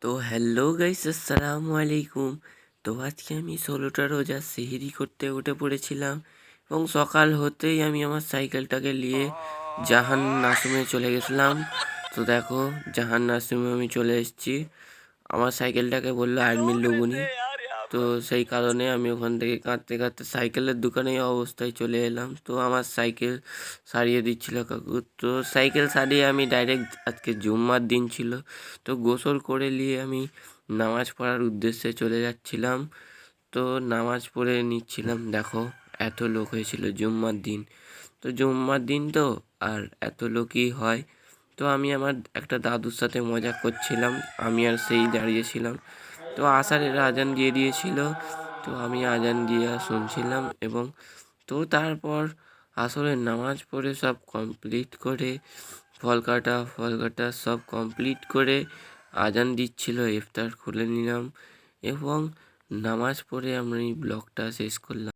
তো hello guys, আসসালামু আলাইকুম। তো আজকে আমি 16টা রোজা সেহরি করতে উঠে পড়েছিলাম এবং সকাল হতেই আমি আমার সাইকেলটাকে নিয়ে জাহান নাসুমে চলে গেছিলাম। তো দেখো, জাহান নাসুমে আমি চলে এসেছি। আমার সাইকেলটাকে বললো আর্মির লোগুনি। তো সেই কারণে আমি ওখান থেকে কাঁদতে কাঁদতে সাইকেলের দোকানে এই অবস্থায় চলে এলাম। তো আমার সাইকেল সারিয়ে দিচ্ছিল কাকু। তো সাইকেল সারিয়ে আমি ডাইরেক্ট, আজকে জুম্মার দিন ছিল, তো গোসল করে নিয়ে আমি নামাজ পড়ার উদ্দেশ্যে চলে যাচ্ছিলাম। তো নামাজ পড়ে নিচ্ছিলাম। দেখো, এত লোক হয়েছিল জুম্মার দিন। তো জুম্মার দিন তো আর এত লোকই হয়। তো আমি আমার একটা দাদুর সাথে মজা করছিলাম, আমি আর সেই দাঁড়িয়েছিলাম। তো আসারের আজান দিয়ে দিয়েছিল, তো আমি আজান দিয়ে শুনছিলাম। এবং তো তারপর আসরের নামাজ পড়ে সব কমপ্লিট করে ফল কাটা সব কমপ্লিট করে আজান দিচ্ছিল, ইফতার খুলে নিলাম এবং নামাজ পড়ে আমি ব্লগটা শেষ করলাম।